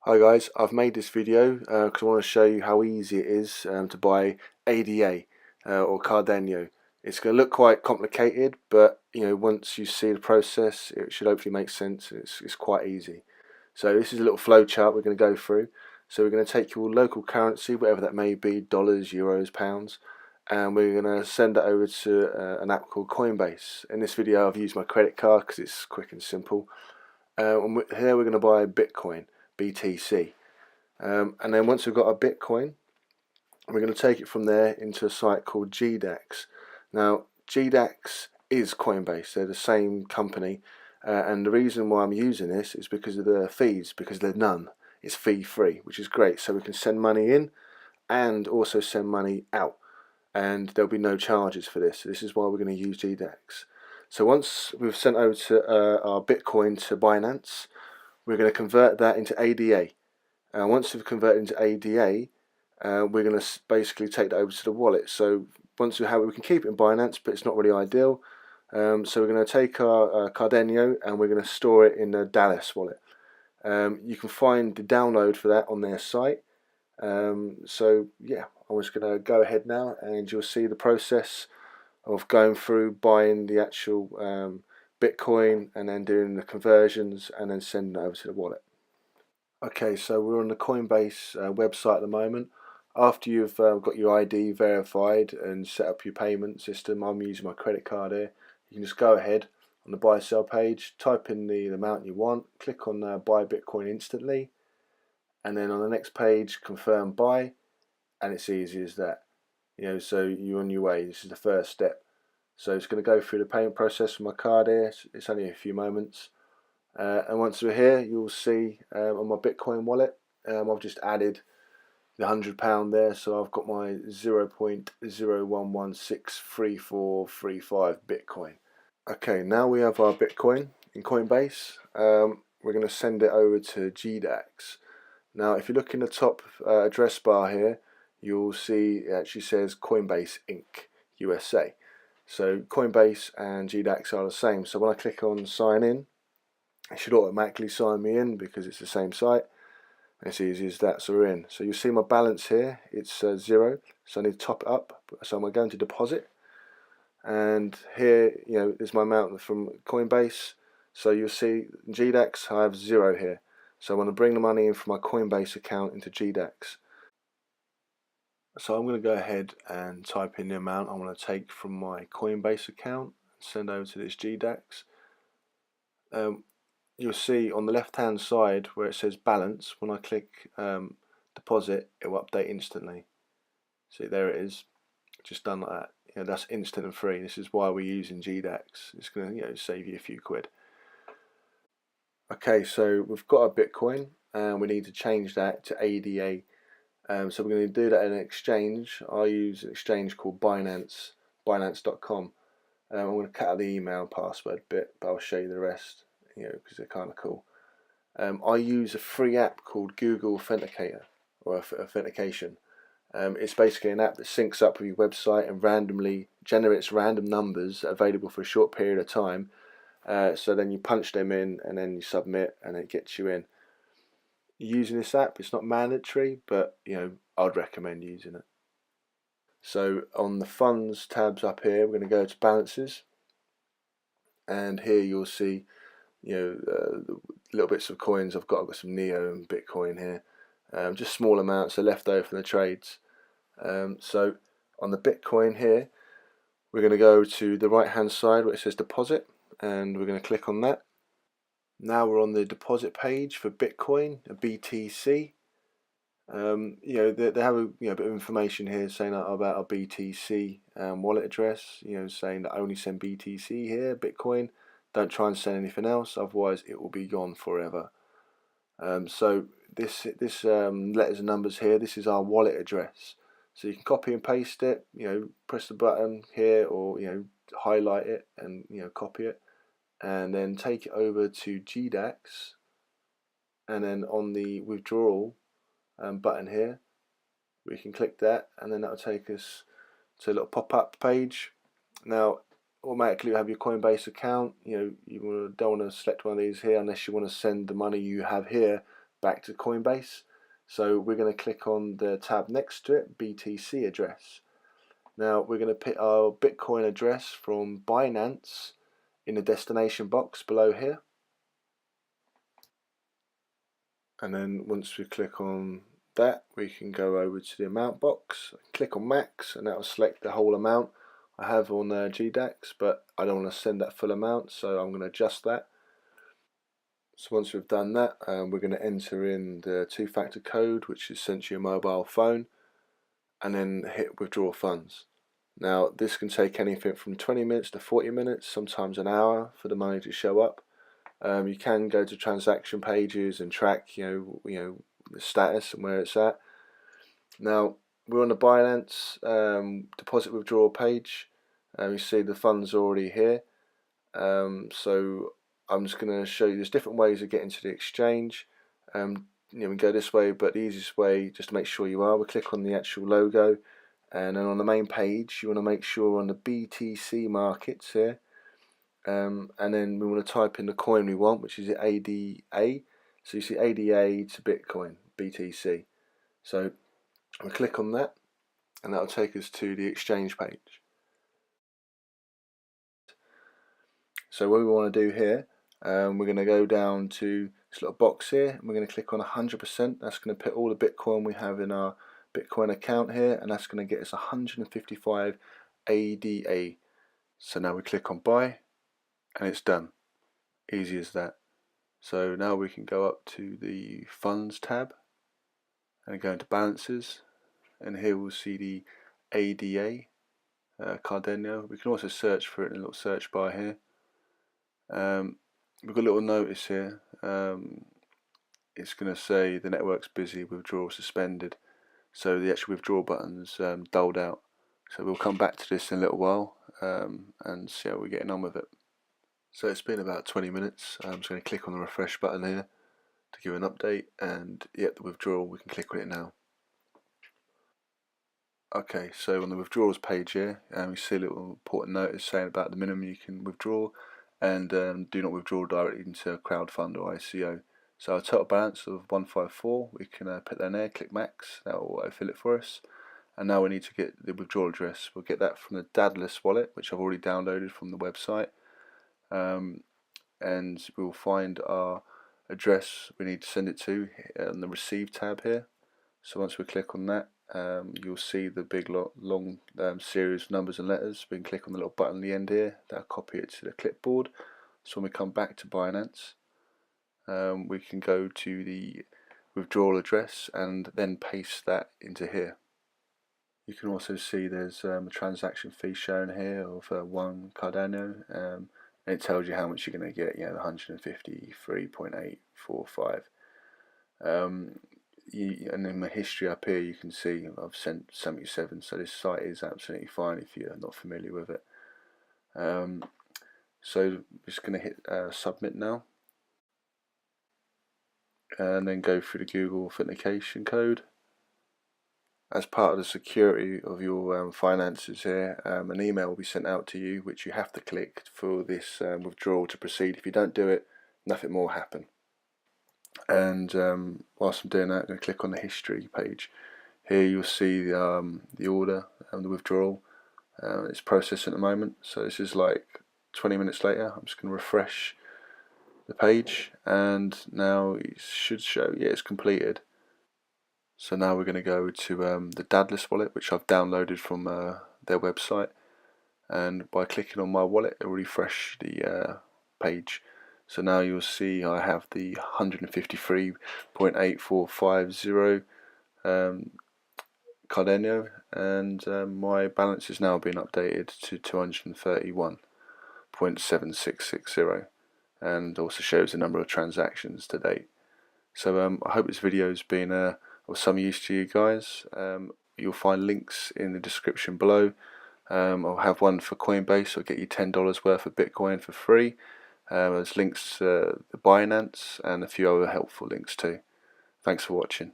Hi guys, I've made this video because I want to show you how easy it is to buy ADA or Cardano. It's going to look quite complicated, but once you see the process, it should hopefully make sense. It's quite easy. So this is a little flow chart we're going to go through. So we're going to take your local currency, whatever that may be, dollars, euros, pounds, and we're going to send it over to an app called CoinBase. In this video, I've used my credit card because it's quick and simple. Here we're going to buy Bitcoin, BTC. And then once we've got our Bitcoin, we're going to take it from there into a site called GDAX. Now, GDAX is CoinBase. They're the same company. And the reason why I'm using this is because of the fees, because there's none. It's fee-free, which is great. So we can send money in and also send money out. And there'll be no charges for this. So this is why we're going to use GDAX. So once we've sent over to our Bitcoin to Binance, we're going to convert that into ADA. Once we've converted into ADA, we're going to basically take that over to the wallet. So once we have it, we can keep it in Binance, but it's not really ideal. So we're going to take our Cardano and we're going to store it in the Dallas wallet. You can find the download for that on their site. So yeah, I'm just going to go ahead now, and you'll see the process of going through buying the actual Bitcoin and then doing the conversions and then sending it over to the wallet. Okay, so we're on the Coinbase website at the moment. After you've got your ID verified and set up your payment system, I'm using my credit card here. You can just go ahead on the buy sell page, type in the amount you want, click on buy Bitcoin instantly, and then on the next page confirm buy, and it's easy as that. So you're on your way. This is the first step. So it's going to go through the payment process for my card here. It's only a few moments. And once we're here, you'll see on my Bitcoin wallet, I've just added the £100 there, so I've got my 0.01163435 Bitcoin. Okay, now we have our Bitcoin in Coinbase. We're going to send it over to GDAX. Now, if you look in the top address bar here, you'll see it actually says Coinbase Inc. USA. So Coinbase and GDAX are the same. So when I click on sign in, it should automatically sign me in because it's the same site. It's easy as that. So we're in. So you see my balance here, it's 0, so I need to top it up. So I'm going to deposit, and here is my amount from Coinbase. So you'll see in GDAX I have 0 here, so I want to bring the money in from my Coinbase account into GDAX. So I'm going to go ahead and type in the amount I want to take from my Coinbase account and send over to this GDAX. You'll see on the left hand side where it says balance, when I click deposit, it will update instantly. See, there it is, just done like that. That's instant and free. This is why we're using GDAX. It's going to save you a few quid. Okay, so we've got our Bitcoin and we need to change that to ADA. So we're going to do that in an exchange. I use an exchange called Binance, Binance.com. I'm going to cut out the email and password bit, but I'll show you the rest, because they're kind of cool. I use a free app called Google Authenticator, or Authentication. It's basically an app that syncs up with your website and randomly generates random numbers available for a short period of time. So then you punch them in and then you submit and it gets you in. Using this app, it's not mandatory, but I'd recommend using it. So on the funds tabs up here, we're going to go to balances, and here you'll see little bits of coins I've got some Neo and Bitcoin here, just small amounts are left over from the trades. So on the Bitcoin here, we're going to go to the right hand side where it says deposit, and we're going to click on that. Now we're on the deposit page for Bitcoin, a BTC. They have a bit of information here saying about our BTC wallet address, saying that I only send BTC here, Bitcoin. Don't try and send anything else, otherwise it will be gone forever. So this letters and numbers here, this is our wallet address. So you can copy and paste it, press the button here, or highlight it and copy it, and then take it over to GDAX, and then on the withdrawal button here, we can click that, and then that will take us to a little pop-up page. Now automatically you have your Coinbase account. You don't want to select one of these here unless you want to send the money you have here back to Coinbase. So we're going to click on the tab next to it, BTC address. Now we're going to put our Bitcoin address from Binance in the destination box below here. And then once we click on that, we can go over to the amount box, click on max, and that will select the whole amount I have on GDAX, but I don't want to send that full amount, so I'm going to adjust that. So once we've done that, we're going to enter in the two-factor code, which is sent to your mobile phone, and then hit withdraw funds. Now this can take anything from 20 minutes to 40 minutes, sometimes an hour for the money to show up. You can go to transaction pages and track, you know the status and where it's at. Now we're on the Binance deposit withdrawal page. You see the funds are already here. So I'm just going to show you there's different ways of getting to the exchange. We go this way, but the easiest way, just to make sure you are, we click on the actual logo, and then on the main page you want to make sure on the BTC markets here. And then we want to type in the coin we want, which is ADA. So you see ADA to Bitcoin, BTC. So we click on that, and that will take us to the exchange page. So what we want to do here, we're going to go down to this little box here, and we're going to click on 100%. That's going to put all the Bitcoin we have in our Bitcoin account here, and that's going to get us 155 ADA. So now we click on buy, and it's done. Easy as that. So now we can go up to the funds tab and go into balances, and here we'll see the ADA Cardano. We can also search for it in a little search bar here. We've got a little notice here. It's going to say the network's busy, withdrawal suspended. So the actual withdrawal button's dulled out. So we'll come back to this in a little while and see how we're getting on with it. So it's been about 20 minutes. I'm just going to click on the refresh button here to give an update, and the withdrawal, we can click on it now. Okay, so on the withdrawals page here, you see a little important notice saying about the minimum you can withdraw, and do not withdraw directly into a crowdfund or ICO. So our total balance of 154, we can put that in there, click max, that will fill it for us. And now we need to get the withdrawal address. We'll get that from the Dadless wallet, which I've already downloaded from the website. And we'll find our address we need to send it to on the receive tab here. So once we click on that, you'll see the big long series of numbers and letters. We can click on the little button at the end here, that'll copy it to the clipboard. So when we come back to Binance, we can go to the withdrawal address and then paste that into here. You can also see there's a transaction fee shown here of 1 Cardano, and it tells you how much you're going to get, 153.845. And in my history up here you can see I've sent 77, so this site is absolutely fine if you're not familiar with it. So I'm just going to hit submit now, and then go through the Google authentication code. As part of the security of your finances here, an email will be sent out to you, which you have to click for this withdrawal to proceed. If you don't do it, nothing more will happen. And whilst I'm doing that, I'm going to click on the history page. Here you'll see the order and the withdrawal. It's processing at the moment, so this is like 20 minutes later. I'm just going to refresh the page, and now it should show, it's completed. So now we're going to go to the Dadless wallet, which I've downloaded from their website, and by clicking on my wallet it will refresh the page. So now you'll see I have the 153.8450 Cardano, and my balance is now being updated to 231.7660, and also shows the number of transactions to date. So I hope this video has been of some use to you guys. You'll find links in the description below. I'll have one for CoinBase, I'll get you $10 worth of Bitcoin for free. There's links to the Binance and a few other helpful links too. Thanks for watching.